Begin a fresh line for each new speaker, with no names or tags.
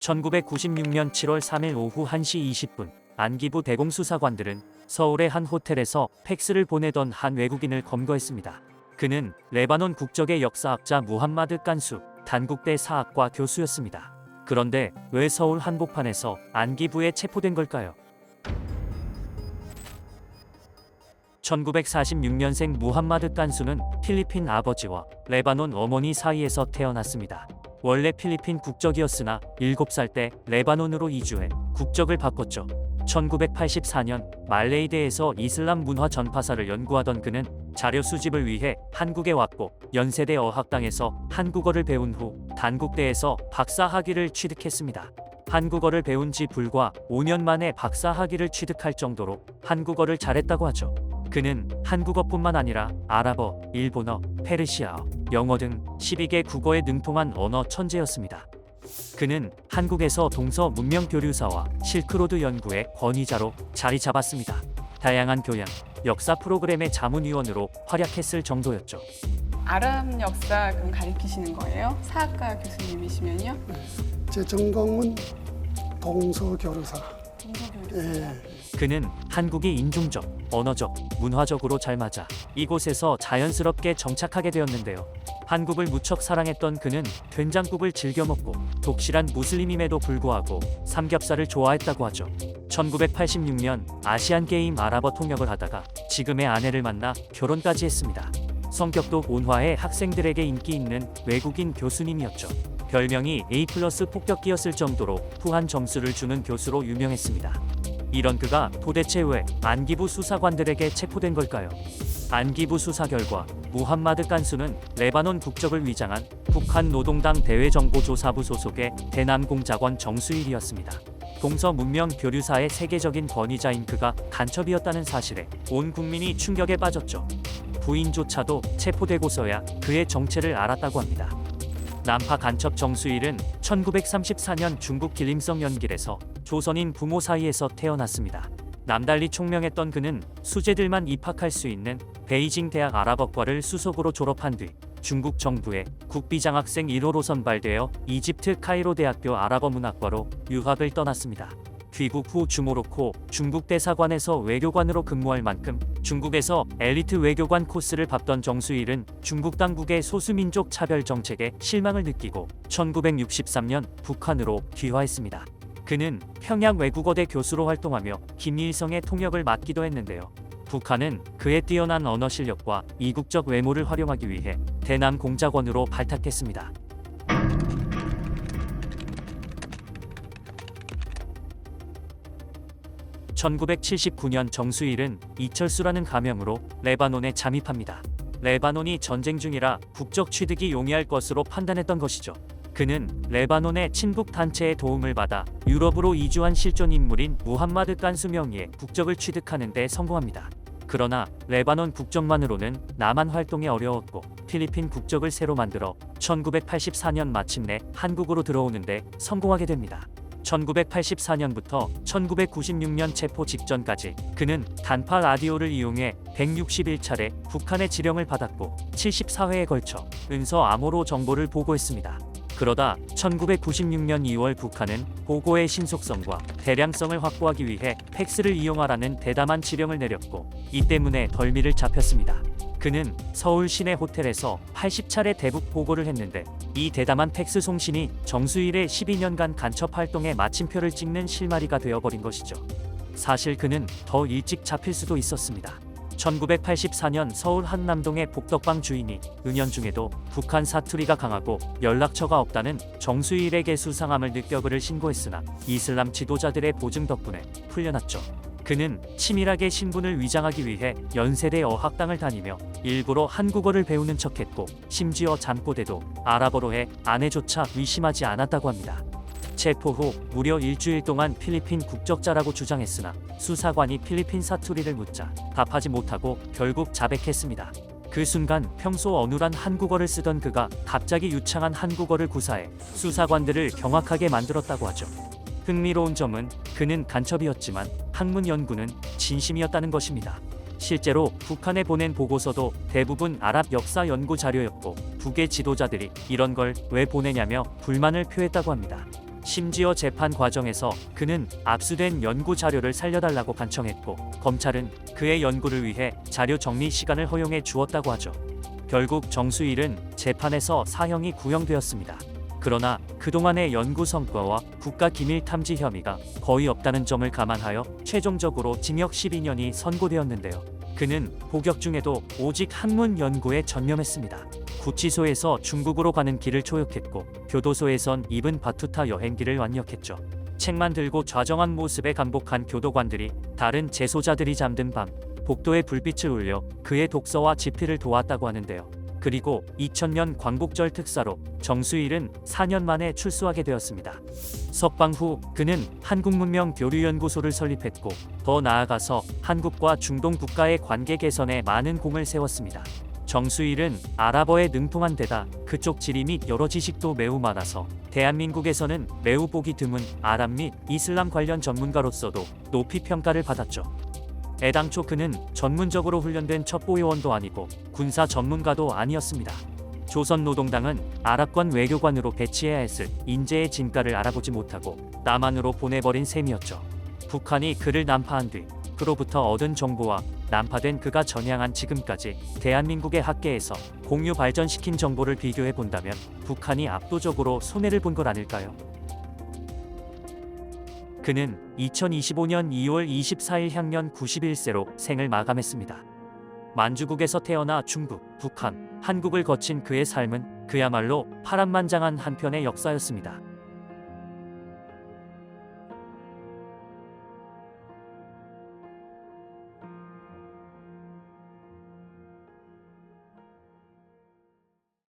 1996년 7월 3일 오후 1시 20분 안기부 대공수사관들은 서울의 한 호텔에서 팩스를 보내던 한 외국인을 검거했습니다. 그는 레바논 국적의 역사학자 무함마드 깐수 단국대 사학과 교수였습니다. 그런데 왜 서울 한복판에서 안기부에 체포된 걸까요? 1946년생 무함마드 깐수는 필리핀 아버지와 레바논 어머니 사이에서 태어났습니다. 원래 필리핀 국적이었으나 7살 때 레바논으로 이주해 국적을 바꿨죠. 1984년 말레이대에서 이슬람 문화 전파사를 연구하던 그는 자료 수집을 위해 한국에 왔고 연세대 어학당에서 한국어를 배운 후 단국대에서 박사 학위를 취득했습니다. 한국어를 배운 지 불과 5년 만에 박사 학위를 취득할 정도로 한국어를 잘했다고 하죠. 그는 한국어뿐만 아니라 아랍어, 일본어, 페르시아어, 영어 등 12개 국어에 능통한 언어 천재였습니다. 그는 한국에서 동서 문명 교류사와 실크로드 연구의 권위자로 자리 잡았습니다. 다양한 교양, 역사 프로그램의 자문위원으로 활약했을 정도였죠.
아랍 역사 그럼 가르치시는 거예요? 사학과 교수님이시면요?
제 전공은 동서교류사.
동서교류사.
예.
그는 한국이 인종적, 언어적, 문화적으로 잘 맞아 이곳에서 자연스럽게 정착하게 되었는데요. 한국을 무척 사랑했던 그는 된장국을 즐겨 먹고 독실한 무슬림임에도 불구하고 삼겹살을 좋아했다고 하죠. 1986년 아시안게임 아랍어 통역을 하다가 지금의 아내를 만나 결혼까지 했습니다. 성격도 온화해 학생들에게 인기 있는 외국인 교수님이었죠. 별명이 A+ 폭격기였을 정도로 후한 점수를 주는 교수로 유명했습니다. 이런 그가 도대체 왜 안기부 수사관들에게 체포된 걸까요? 안기부 수사 결과 무함마드 깐수는 레바논 국적을 위장한 북한 노동당 대외정보조사부 소속의 대남공작원 정수일이었습니다. 동서문명 교류사의 세계적인 권위자인 그가 간첩이었다는 사실에 온 국민이 충격에 빠졌죠. 부인조차도 체포되고서야 그의 정체를 알았다고 합니다. 남파 간첩 정수일은 1934년 중국 길림성 연길에서 조선인 부모 사이에서 태어났습니다. 남달리 총명했던 그는 수재들만 입학할 수 있는 베이징 대학 아랍어과를 수석으로 졸업한 뒤 중국 정부의 국비장학생 1호로 선발되어 이집트 카이로 대학교 아랍어 문학과로 유학을 떠났습니다. 귀국 후 주모로코 중국 대사관에서 외교관으로 근무할 만큼 중국에서 엘리트 외교관 코스를 밟던 정수일은 중국 당국의 소수민족 차별 정책에 실망을 느끼고 1963년 북한으로 귀화했습니다. 그는 평양 외국어대 교수로 활동하며 김일성의 통역을 맡기도 했는데요. 북한은 그의 뛰어난 언어 실력과 이국적 외모를 활용하기 위해 대남공작원으로 발탁했습니다. (1979년) 정수일은 이철수라는 가명으로 레바논에 잠입합니다. 레바논이 전쟁 중이라 국적 취득이 용이할 것으로 판단했던 것이죠. 그는 레바논의 친북 단체의 도움을 받아 유럽으로 이주한 실존 인물인 무함마드 깐수 명의의 국적을 취득하는 데 성공합니다. 그러나 레바논 국적만으로는 남한 활동이 어려웠고 필리핀 국적을 새로 만들어 1984년 마침내 한국으로 들어오는데 성공하게 됩니다. 1984년부터 1996년 체포 직전까지 그는 단파 라디오를 이용해 161차례 북한의 지령을 받았고 74회에 걸쳐 은서 암호로 정보를 보고했습니다. 그러다 1996년 2월 북한은 보고의 신속성과 대량성을 확보하기 위해 팩스를 이용하라는 대담한 지령을 내렸고 이 때문에 덜미를 잡혔습니다. 그는 서울 시내 호텔에서 80차례 대북 보고를 했는데 이 대담한 팩스 송신이 정수일의 12년간 간첩 활동의 마침표를 찍는 실마리가 되어버린 것이죠. 사실 그는 더 일찍 잡힐 수도 있었습니다. 1984년 서울 한남동의 복덕방 주인이 은연중에도 북한 사투리가 강하고 연락처가 없다는 정수일에게 수상함을 느껴 그를 신고했으나 이슬람 지도자들의 보증 덕분에 풀려났죠. 그는 치밀하게 신분을 위장하기 위해 연세대 어학당을 다니며 일부러 한국어를 배우는 척했고 심지어 잠꼬대도 아랍어로 해 아내조차 의심하지 않았다고 합니다. 체포 후 무려 일주일 동안 필리핀 국적자라고 주장했으나 수사관이 필리핀 사투리를 묻자 답하지 못하고 결국 자백했습니다. 그 순간 평소 어눌한 한국어를 쓰던 그가 갑자기 유창한 한국어를 구사해 수사관들을 경악하게 만들었다고 하죠. 흥미로운 점은 그는 간첩이었지만 학문 연구는 진심이었다는 것입니다. 실제로 북한에 보낸 보고서도 대부분 아랍 역사 연구 자료였고 북의 지도자들이 이런 걸 왜 보내냐며 불만을 표했다고 합니다. 심지어 재판 과정에서 그는 압수된 연구 자료를 살려달라고 간청했고 검찰은 그의 연구를 위해 자료 정리 시간을 허용해 주었다고 하죠. 결국 정수일은 재판에서 사형이 구형되었습니다. 그러나 그동안의 연구 성과와 국가기밀 탐지 혐의가 거의 없다는 점을 감안하여 최종적으로 징역 12년이 선고되었는데요. 그는 복역 중에도 오직 한문 연구에 전념했습니다. 구치소에서 중국으로 가는 길을 초역했고 교도소에선 이븐 바투타 여행기를 완력했죠. 책만 들고 좌정한 모습에 감복한 교도관들이 다른 재소자들이 잠든 밤 복도에 불빛을 올려 그의 독서와 집필을 도왔다고 하는데요. 그리고 2000년 광복절 특사로 정수일은 4년 만에 출소하게 되었습니다. 석방 후 그는 한국문명교류연구소를 설립했고 더 나아가서 한국과 중동 국가의 관계 개선에 많은 공을 세웠습니다. 정수일은 아랍어에 능통한 데다 그쪽 지리 및 여러 지식도 매우 많아서 대한민국에서는 매우 보기 드문 아랍 및 이슬람 관련 전문가로서도 높이 평가를 받았죠. 애당초 그는 전문적으로 훈련된 첩보요원도 아니고 군사 전문가도 아니었습니다. 조선노동당은 아랍관 외교관으로 배치해야 했을 인재의 진가를 알아보지 못하고 남한으로 보내버린 셈이었죠. 북한이 그를 난파한 뒤 그로부터 얻은 정보와 난파된 그가 전향한 지금까지 대한민국의 학계에서 공유 발전시킨 정보를 비교해 본다면 북한이 압도적으로 손해를 본 것 아닐까요? 그는 2025년 2월 24일 향년 91세로 생을 마감했습니다. 만주국에서 태어나 중국, 북한, 한국을 거친 그의 삶은 그야말로 파란만장한 한 편의 역사였습니다.